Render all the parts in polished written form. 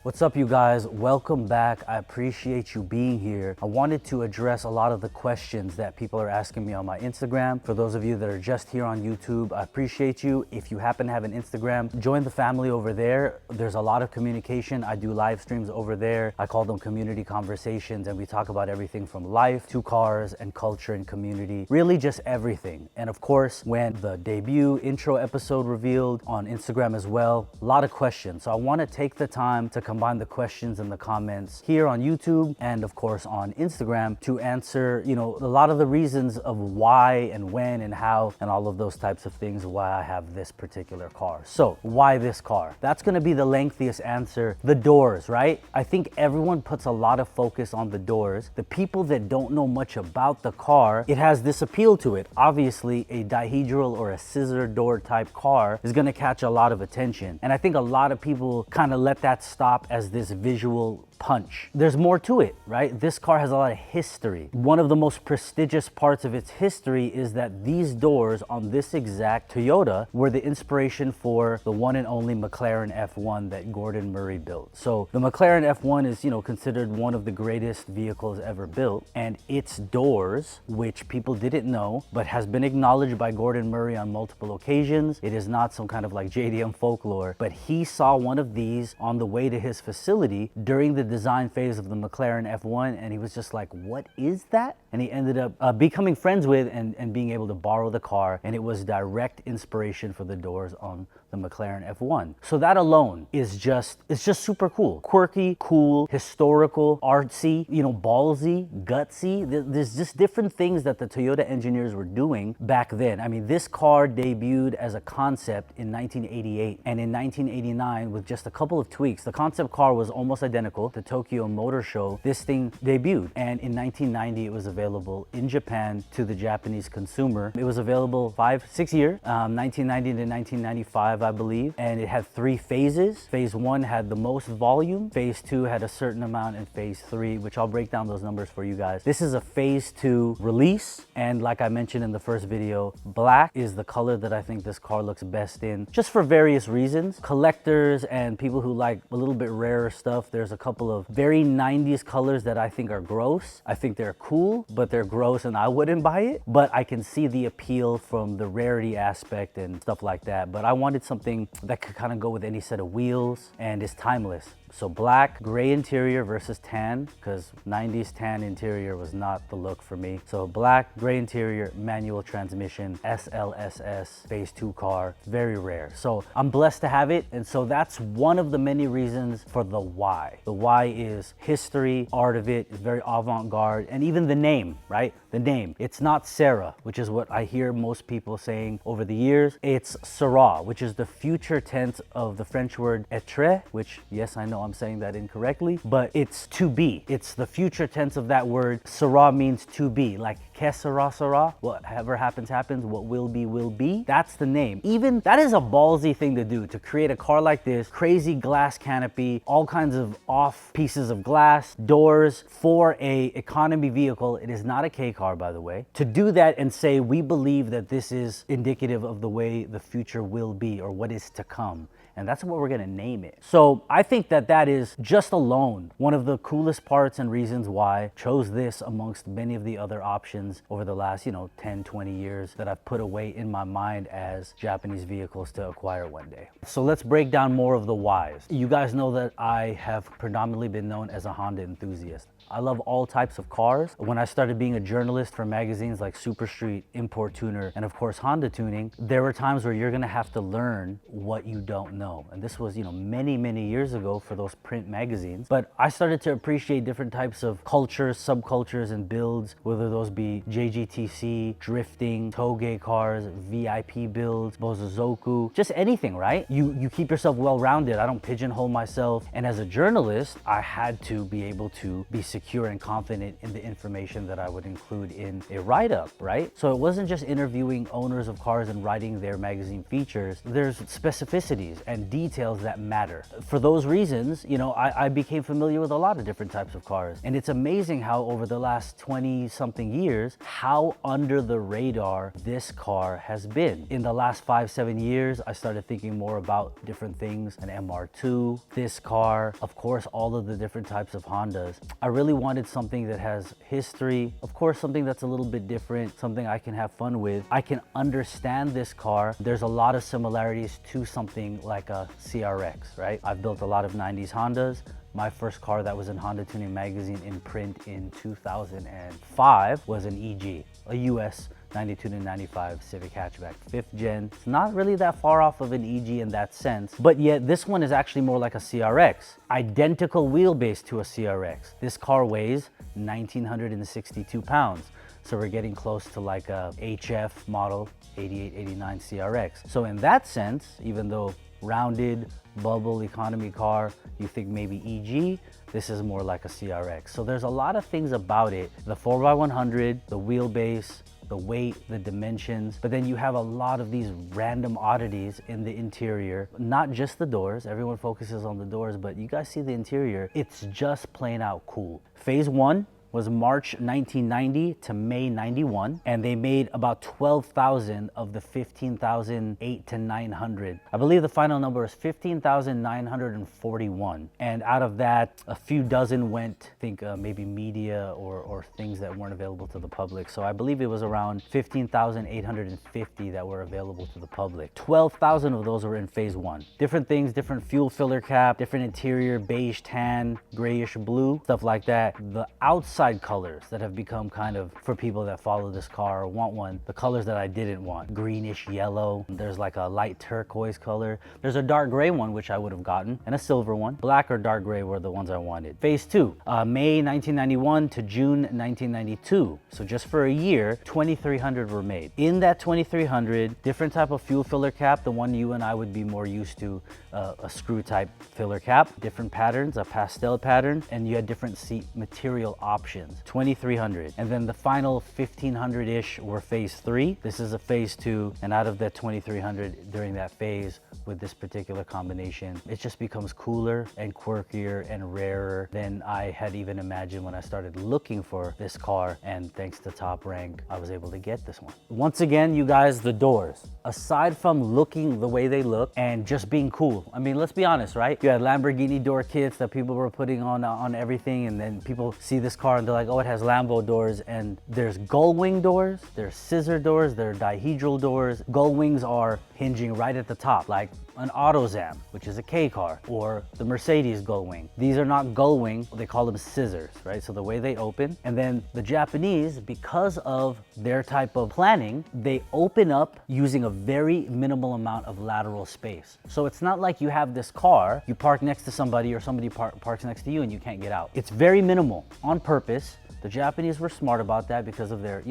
What's up, you guys? Welcome back. I appreciate you being here. I wanted to address a lot of the questions that people are asking me on my Instagram. For those of you that are just here on YouTube, I appreciate you. If you happen to have an Instagram, join the family over there. There's a lot of communication. I do live streams over there. I call them community conversations, and we talk about everything from life to cars and culture and community, really just everything. And of course, when the debut intro episode revealed on Instagram as well, a lot of questions. So I want to take the time to combine the questions and the comments here on YouTube and of course on Instagram to answer, a lot of the reasons of why and when and how and all of those types of things, why I have this particular car. So why this car? That's going to be the lengthiest answer. The doors, right? I think everyone puts a lot of focus on the doors. The people that don't know much about the car, it has this appeal to it. Obviously, a dihedral or a scissor door type car is going to catch a lot of attention. And I think a lot of people kind of let that stop as this visual punch. There's more to it, right? This car has a lot of history. One of the most prestigious parts of its history is that these doors on this exact Toyota were the inspiration for the one and only McLaren F1 that Gordon Murray built. So the McLaren F1 is, considered one of the greatest vehicles ever built, and its doors, which people didn't know, but has been acknowledged by Gordon Murray on multiple occasions. It is not some kind of like JDM folklore, but he saw one of these on the way to his facility during the design phase of the McLaren F1, and he was just like, what is that? And he ended up becoming friends with and being able to borrow the car, and it was direct inspiration for the doors on the McLaren F1. So that alone is just super cool. Quirky, cool, historical, artsy, ballsy, gutsy. There's just different things that the Toyota engineers were doing back then. I mean, this car debuted as a concept in 1988, and in 1989, with just a couple of tweaks, the concept car was almost identical. The Tokyo Motor Show, this thing debuted, and in 1990, it was available in Japan to the Japanese consumer. It was available 5-6 years, 1990 to 1995, I believe, and it had 3 phases. Phase 1 had the most volume, phase 2 had a certain amount, and phase 3, which I'll break down those numbers for you guys. This is a phase 2 release, and like I mentioned in the first video, black is the color that I think this car looks best in, just for various reasons. Collectors and people who like a little bit rarer stuff, there's a couple of very 90s colors that I think are gross. I think they're cool, but they're gross and I wouldn't buy it. But I can see the appeal from the rarity aspect and stuff like that. But I wanted something that could kind of go with any set of wheels and is timeless. So black, gray interior versus tan, because 90s tan interior was not the look for me. So black, gray interior, manual transmission, SLSS, phase 2 car, very rare. So I'm blessed to have it. And so that's one of the many reasons for the why. The why is history, art of it, is very avant-garde, and even the name, right? The name. It's not SERA, which is what I hear most people saying over the years. It's SERA, which is the future tense of the French word être, which, yes, I know I'm saying that incorrectly, but it's to be. It's the future tense of that word. SERA means to be, like que sera, sera, whatever happens, happens, what will be, will be. That's the name. Even that is a ballsy thing to do, to create a car like this, crazy glass canopy, all kinds of off pieces of glass, doors for a economy vehicle. It is not a K car, by the way. To do that and say, we believe that this is indicative of the way the future will be or what is to come. And that's what we're gonna name it. So I think that is just alone one of the coolest parts and reasons why I chose this amongst many of the other options over the last, 10, 20 years that I've put away in my mind as Japanese vehicles to acquire one day. So let's break down more of the whys. You guys know that I have predominantly been known as a Honda enthusiast. I love all types of cars. When I started being a journalist for magazines like Super Street, Import Tuner, and of course Honda Tuning, there were times where you're gonna have to learn what you don't know. And this was, many, many years ago for those print magazines. But I started to appreciate different types of cultures, subcultures, and builds, whether those be JGTC, drifting, toge cars, VIP builds, Bozozoku, just anything, right? You keep yourself well-rounded. I don't pigeonhole myself. And as a journalist, I had to be able to be secure secure and confident in the information that I would include in a write-up, right? So it wasn't just interviewing owners of cars and writing their magazine features. There's specificities and details that matter. For those reasons, you know, I became familiar with a lot of different types of cars. And it's amazing how over the last 20 something years, how under the radar this car has been. In the last 5-7 years, I started thinking more about different things, an MR2, this car, of course, all of the different types of Hondas. I really wanted something that has history, of course, something that's a little bit different, something I can have fun with. I can understand this car. There's a lot of similarities to something like a CRX, right? I've built a lot of 90s Hondas. My first car that was in Honda Tuning Magazine in print in 2005 was an EG, a US 92 to 95 Civic hatchback, 5th gen. It's not really that far off of an EG in that sense, but yet this one is actually more like a CRX. Identical wheelbase to a CRX. This car weighs 1,962 pounds. So we're getting close to like a HF model 88, 89 CRX. So in that sense, even though rounded, bubble, economy car, you think maybe EG, this is more like a CRX. So there's a lot of things about it. The 4x100, the wheelbase, the weight, the dimensions, but then you have a lot of these random oddities in the interior, not just the doors. Everyone focuses on the doors, but you guys see the interior. It's just plain out cool. Phase 1 was March 1990 to May 91, and they made about 12,000 of the 15,008 to 900. I believe the final number is 15,941. And out of that, a few dozen went, I think maybe media or things that weren't available to the public. So I believe it was around 15,850 that were available to the public. 12,000 of those were in phase 1. Different things, different fuel filler cap, different interior, beige, tan, grayish blue, stuff like that. The outside colors that have become kind of, for people that follow this car or want one, the colors that I didn't want: greenish yellow, there's like a light turquoise color, there's a dark gray one which I would have gotten, and a silver one. Black or dark gray were the ones I wanted. Phase 2, May 1991 to June 1992. So just for a year, 2,300 were made. In that 2,300, different type of fuel filler cap, the one you and I would be more used to, a screw type filler cap, different patterns, a pastel pattern, and you had different seat material options. 2,300. And then the final 1,500-ish were phase 3. This is a phase 2, and out of that 2,300 during that phase with this particular combination, it just becomes cooler and quirkier and rarer than I had even imagined when I started looking for this car, and thanks to Top Rank, I was able to get this one. Once again, you guys, the doors. Aside from looking the way they look and just being cool, I mean, let's be honest, right? You had Lamborghini door kits that people were putting on everything, and then people see this car and they're like, oh, it has Lambo doors. And there's gull-wing doors, there's scissor doors, there are dihedral doors. Gull-wings are hinging right at the top, like an AutoZam, which is a K car, or the Mercedes gull-wing. These are not gull-wing, they call them scissors, right? So the way they open. And then the Japanese, because of their type of planning, they open up using a very minimal amount of lateral space. So it's not like you have this car, you park next to somebody, or somebody parks next to you and you can't get out. It's very minimal on purpose. The Japanese were smart about that because of their,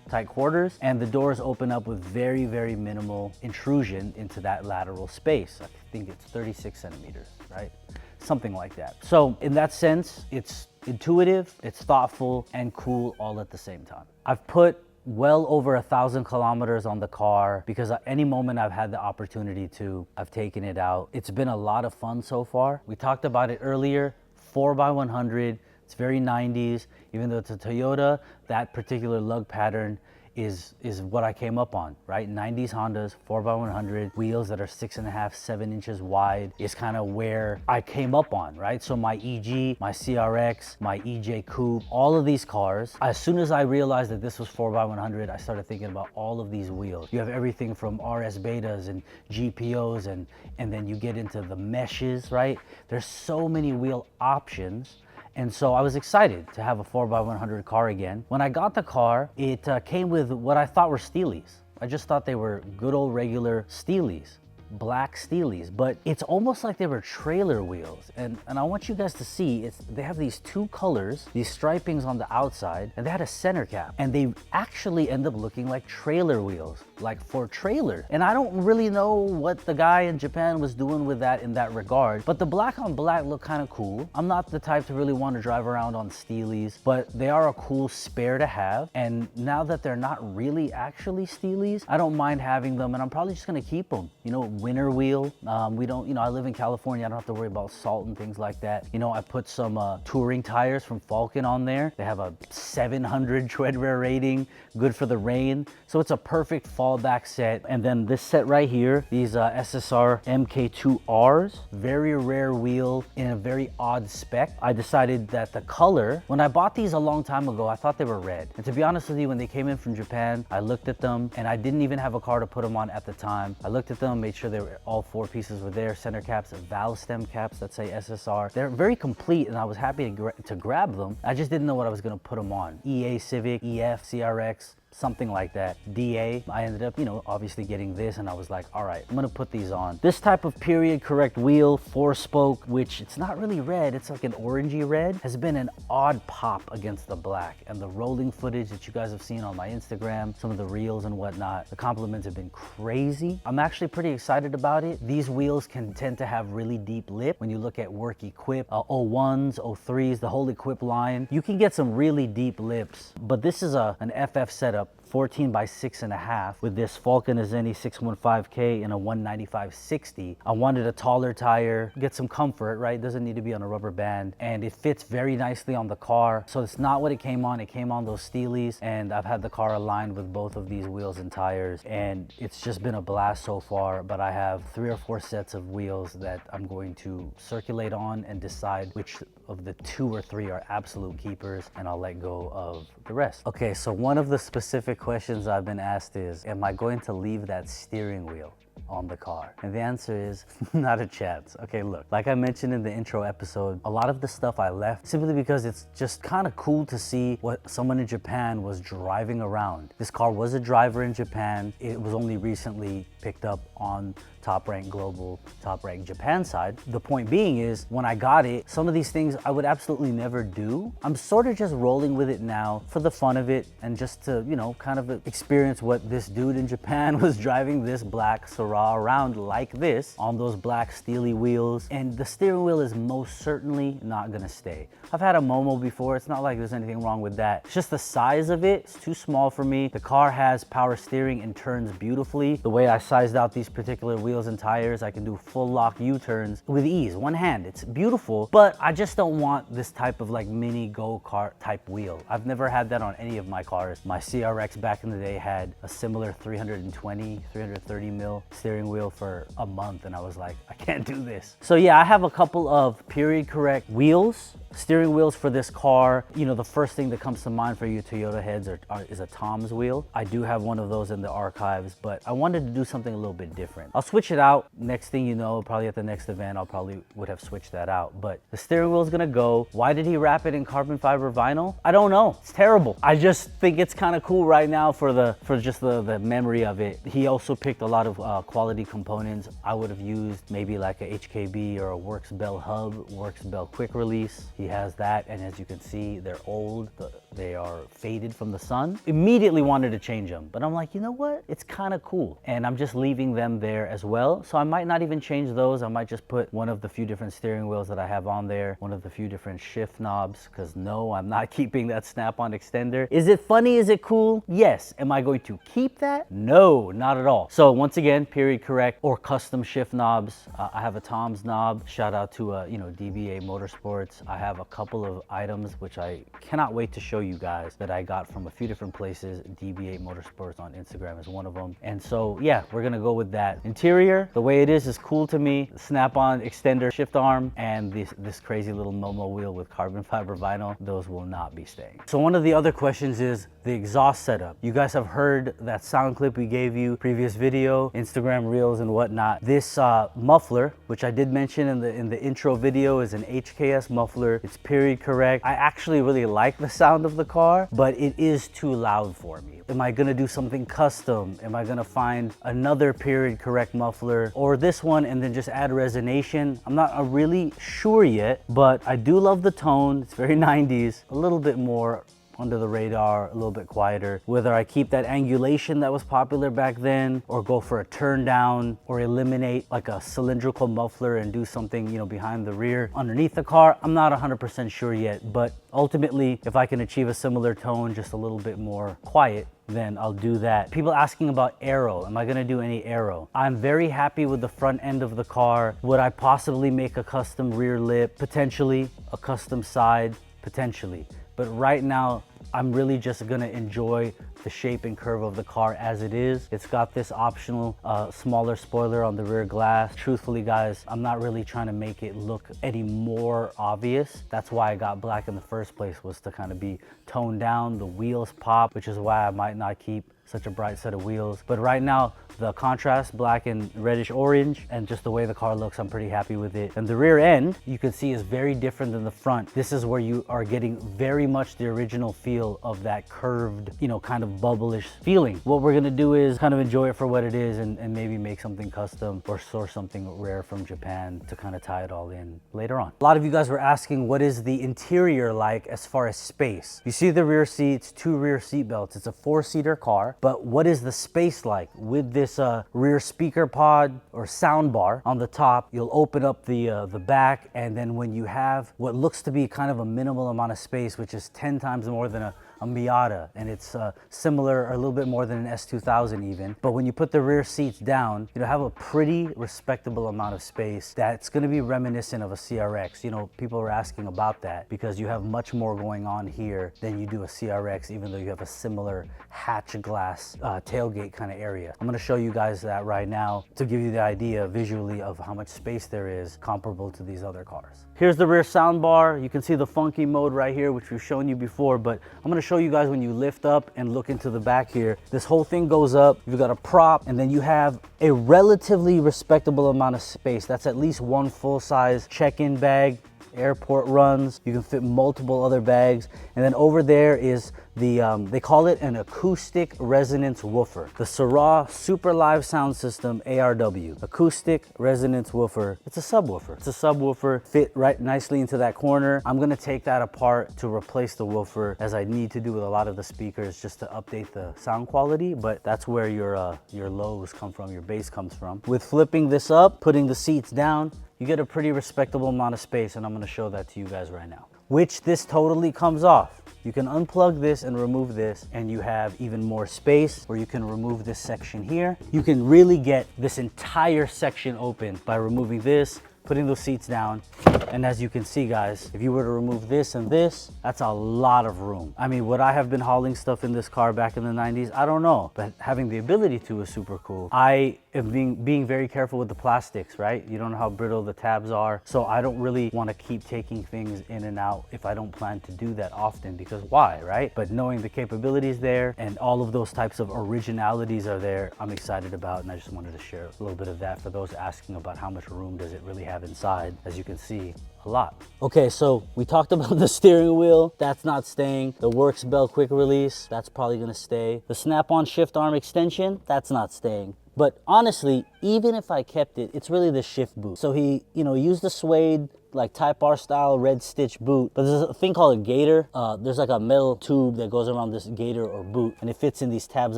tight quarters, and the doors open up with very, very minimal intrusion into that lateral space. I think it's 36 centimeters, right? Something like that. So in that sense, it's intuitive, it's thoughtful, and cool all at the same time. I've put well over 1,000 kilometers on the car because at any moment I've had the opportunity to, I've taken it out. It's been a lot of fun so far. We talked about it earlier, 4x100. It's very 90s, even though it's a Toyota. That particular lug pattern is what I came up on, right? 90s Hondas, 4x100, wheels that are 6.5, 7 inches wide is kind of where I came up on, right? So my EG, my CRX, my EJ Coupe, all of these cars, as soon as I realized that this was 4x100, I started thinking about all of these wheels. You have everything from RS betas and GPOs, and then you get into the meshes, right? There's so many wheel options. And so I was excited to have a 4x100 car again. When I got the car, it came with what I thought were Steelies. I just thought they were good old regular Steelies. black Steelies, but it's almost like they were trailer wheels. And I want you guys to see, they have these two colors, these stripings on the outside, and they had a center cap. And they actually end up looking like trailer wheels, like for trailer. And I don't really know what the guy in Japan was doing with that in that regard, but the black on black look kind of cool. I'm not the type to really want to drive around on Steelies, but they are a cool spare to have. And now that they're not really actually Steelies, I don't mind having them, and I'm probably just gonna keep them. You know, winter wheel. We don't, you know, I live in California. I don't have to worry about salt and things like that. You know, I put some touring tires from Falken on there. They have a 700 tread wear rating, good for the rain. So it's a perfect fallback set. And then this set right here, these SSR MK2Rs, very rare wheel in a very odd spec. I decided that the color, when I bought these a long time ago, I thought they were red. And to be honest with you, when they came in from Japan, I looked at them and I didn't even have a car to put them on at the time. I looked at them, made sure they were all four pieces were there, center caps, valve stem caps that say SSR. They're very complete and I was happy to grab them. I just didn't know what I was gonna put them on. EA Civic, EF, CRX, something like that. DA, I ended up, you know, obviously getting this, and I was like, all right, I'm gonna put these on. This type of period correct wheel, 4-spoke, which it's not really red, it's like an orangey red, has been an odd pop against the black. And the rolling footage that you guys have seen on my Instagram, some of the reels and whatnot, the compliments have been crazy. I'm actually pretty excited about it. These wheels can tend to have really deep lip. When you look at work equip, 01s, 03s, the whole equip line, you can get some really deep lips. But this is an FF setup, 14 by 6.5 with this Falken Azeni 615K and a 195/60. I wanted a taller tire, get some comfort, right? It doesn't need to be on a rubber band, and it fits very nicely on the car. So it's not what it came on. It came on those Steelies, and I've had the car aligned with both of these wheels and tires, and it's just been a blast so far. But I have 3 or 4 sets of wheels that I'm going to circulate on and decide which of the 2 or 3 are absolute keepers, and I'll let go of the rest. Okay, so one of the specific questions I've been asked is, am I going to leave that steering wheel on the car? And the answer is not a chance. Okay, look, like I mentioned in the intro episode, a lot of the stuff I left simply because it's just kind of cool to see what someone in Japan was driving around. This car was a driver in Japan. It was only recently picked up on Top Rank Global, Top Rank Japan side. The point being is, when I got it, some of these things I would absolutely never do. I'm sort of just rolling with it now for the fun of it and just to, you know, kind of experience what this dude in Japan was driving this black SERA around like this on those black steely wheels. And the steering wheel is most certainly not gonna stay. I've had a Momo before. It's not like there's anything wrong with that. It's just the size of it. It's too small for me. The car has power steering and turns beautifully. The way I sized out these particular wheels and tires, I can do full lock U-turns with ease, one hand. It's beautiful, but I just don't want this type of like mini go-kart type wheel. I've never had that on any of my cars. My CRX back in the day had a similar 320, 330 mil steering wheel for a month, and I was like, I can't do this. So yeah, I have a couple of period correct wheels, steering wheels for this car. You know, the first thing that comes to mind for you Toyota heads is a Tom's wheel. I do have one of those in the archives, but I wanted to do something a little bit different. I'll switch it out. Next thing you know, probably at the next event, I'll probably would have switched that out. But the steering wheel is gonna go. Why did he wrap it in carbon fiber vinyl? I don't know. It's terrible. I just think it's kind of cool right now for just the memory of it. He also picked a lot of quality components. I would have used maybe like a HKB or a Works Bell hub, Works Bell quick release. He has that, and as you can see, they're old. They are faded from the sun. Immediately wanted to change them, but I'm like, you know what? It's kind of cool. And I'm just leaving them there as well. So I might not even change those. I might just put one of the few different steering wheels that I have on there, one of the few different shift knobs, because no, I'm not keeping that snap-on extender. Is it funny? Is it cool? Yes. Am I going to keep that? No, not at all. So once again, period correct or custom shift knobs. I have a Tom's knob. Shout out to DBA Motorsports. I have a couple of items which I cannot wait to show you guys that I got from a few different places. DBA Motorsports on Instagram is one of them. And so yeah, we're gonna go with that. Interior, the way it is cool to me. Snap-on extender shift arm and this crazy little Momo wheel with carbon fiber vinyl, those will not be staying. So one of the other questions is the exhaust setup. You guys have heard that sound clip we gave you, previous video, Instagram reels and whatnot. This muffler, which I did mention in the intro video, is an HKS muffler. It's period correct. I actually really like the sound of of the car, but it is too loud for me. Am I gonna do something custom? Am I gonna find another period correct muffler or this one and then just add resonation? I'm not really sure yet, but I do love the tone. It's very 90s, a little bit more under the radar, a little bit quieter. Whether I keep that angulation that was popular back then or go for a turn down or eliminate like a cylindrical muffler and do something, you know, behind the rear underneath the car, I'm not 100% sure yet, but ultimately if I can achieve a similar tone, just a little bit more quiet, then I'll do that. People asking about aero. Am I gonna do any aero? I'm very happy with the front end of the car. Would I possibly make a custom rear lip? Potentially. A custom side? Potentially. But right now, I'm really just gonna enjoy the shape and curve of the car as it is. It's got this optional smaller spoiler on the rear glass. Truthfully guys, I'm not really trying to make it look any more obvious. That's why I got black in the first place, was to kind of be toned down. The wheels pop, which is why I might not keep such a bright set of wheels. But right now, the contrast, black and reddish orange, and just the way the car looks, I'm pretty happy with it. And the rear end, you can see, is very different than the front. This is where you are getting very much the original feel of that curved, you know, kind of bubblish feeling. What we're gonna do is kind of enjoy it for what it is and maybe make something custom or source something rare from Japan to kind of tie it all in later on. A lot of you guys were asking, what is the interior like as far as space? You see the rear seats, 2 rear seat belts. It's a 4-seater car, but what is the space like? With this rear speaker pod or sound bar on the top, you'll open up the back, and then when you have what looks to be kind of a minimal amount of space, which is 10 times more than a Miata, and it's similar or a little bit more than an S2000 even. But when you put the rear seats down, you have a pretty respectable amount of space that's going to be reminiscent of a CRX. You know, people are asking about that because you have much more going on here than you do a CRX, even though you have a similar hatch glass tailgate kind of area. I'm going to show you guys that right now to give you the idea visually of how much space there is comparable to these other cars. Here's the rear sound bar. You can see the funky mode right here, which we've shown you before, but I'm going to show you guys when you lift up and look into the back here. This whole thing goes up. You've got a prop, and then you have a relatively respectable amount of space. That's at least one full-size check-in bag, airport runs. You can fit multiple other bags. And then over there is the, they call it an acoustic resonance woofer. The SERA Super Live Sound System ARW. Acoustic resonance woofer. It's a subwoofer. It's a subwoofer, fit right nicely into that corner. I'm gonna take that apart to replace the woofer, as I need to do with a lot of the speakers, just to update the sound quality, but that's where your lows come from, your bass comes from. With flipping this up, putting the seats down, you get a pretty respectable amount of space, and I'm gonna show that to you guys right now. Which this totally comes off. You can unplug this and remove this, and you have even more space, or you can remove this section here. You can really get this entire section open by removing this, putting those seats down. And as you can see guys, if you were to remove this and this, that's a lot of room. I mean, would I have been hauling stuff in this car back in the 90s? I don't know, but having the ability to is super cool. I am being very careful with the plastics, right? You don't know how brittle the tabs are. So I don't really want to keep taking things in and out if I don't plan to do that often, because why, right? But knowing the capabilities there and all of those types of originalities are there, I'm excited about, and I just wanted to share a little bit of that for those asking about how much room does it really have inside. As you can see, a lot. Okay, so we talked about the steering wheel. That's not staying. The Works Bell quick release, that's probably gonna stay. The snap-on shift arm extension, that's not staying. But honestly, even if I kept it, it's really the shift boot. So he, used the suede, like Type R style red stitch boot, but there's a thing called a gator. There's like a metal tube that goes around this gator or boot, and it fits in these tabs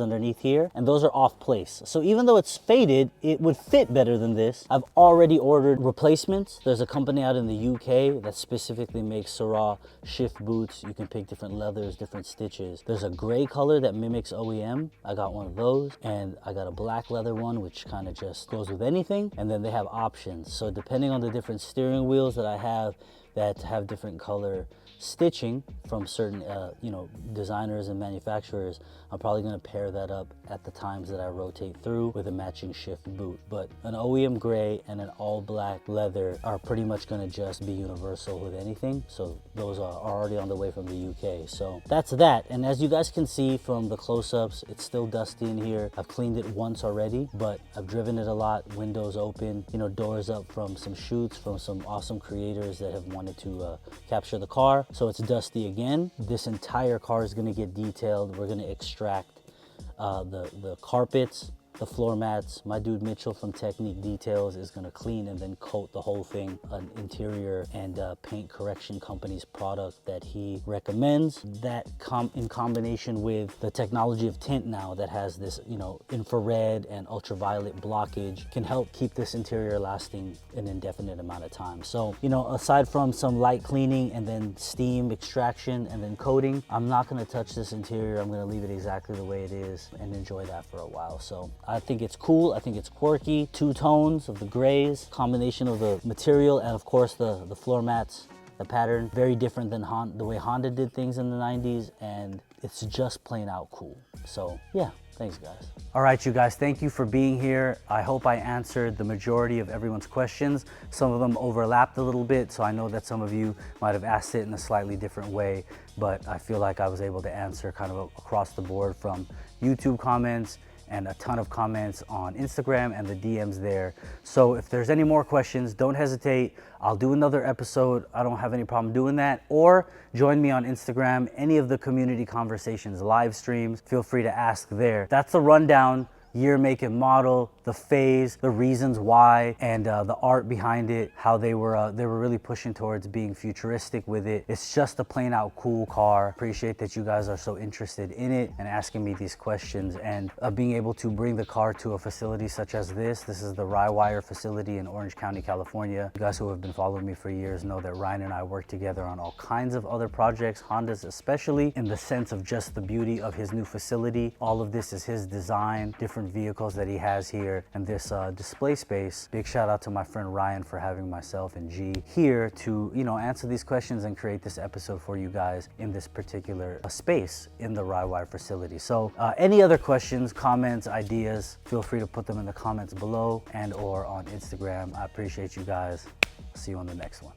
underneath here, and those are off place. So even though it's faded, it would fit better than this. I've already ordered replacements. There's a company out in the UK that specifically makes SERA shift boots. You can pick different leathers, different stitches. There's a gray color that mimics OEM. I got one of those, and I got a black leather one, which kind of just goes with anything. And then they have options. So depending on the different steering wheels that I have that have different color stitching from certain designers and manufacturers, I'm probably going to pair that up at the times that I rotate through with a matching shift boot. But an OEM gray and an all black leather are pretty much going to just be universal with anything. So those are already on the way from the UK. So that's that. And as you guys can see from the close-ups, it's still dusty in here. I've cleaned it once already, but I've driven it a lot. Windows open, doors up from some shoots from some awesome creators that have wanted to capture the car. so it's dusty again. This entire car is gonna get detailed. We're gonna extract the carpets, the floor mats. My dude Mitchell from Technique Details is gonna clean and then coat the whole thing, an interior and paint correction company's product that he recommends. That in combination with the technology of tint now that has this, you know, infrared and ultraviolet blockage, can help keep this interior lasting an indefinite amount of time. So, you know, aside from some light cleaning and then steam extraction and then coating, I'm not gonna touch this interior. I'm gonna leave it exactly the way it is and enjoy that for a while. So I think it's cool. I think it's quirky. Two tones of the grays, combination of the material, and of course the floor mats, the pattern, very different than the way Honda did things in the 90s, and it's just plain out cool. So yeah, thanks guys. All right, you guys, thank you for being here. I hope I answered the majority of everyone's questions. Some of them overlapped a little bit, so I know that some of you might have asked it in a slightly different way, but I feel like I was able to answer kind of across the board from YouTube comments and a ton of comments on Instagram and the DMs there. So if there's any more questions, don't hesitate. I'll do another episode. I don't have any problem doing that. Or join me on Instagram, any of the community conversations, live streams, feel free to ask there. That's a rundown. Year, make, and model, the phase, the reasons why, and the art behind it, how they were really pushing towards being futuristic with it. It's just a plain out cool car. Appreciate that you guys are so interested in it and asking me these questions, and being able to bring the car to a facility such as this. This is the Rye facility in Orange County, California. You guys who have been following me for years know that Ryan and I work together on all kinds of other projects, Hondas especially, in the sense of just the beauty of his new facility. All of this is his design, different vehicles that he has here, and this display space. Big shout out to my friend Ryan for having myself and G here to, you know, answer these questions and create this episode for you guys in this particular space in the Rye facility. So any other questions, comments, ideas, feel free to put them in the comments below and or on Instagram. I appreciate you guys. See you on the next one.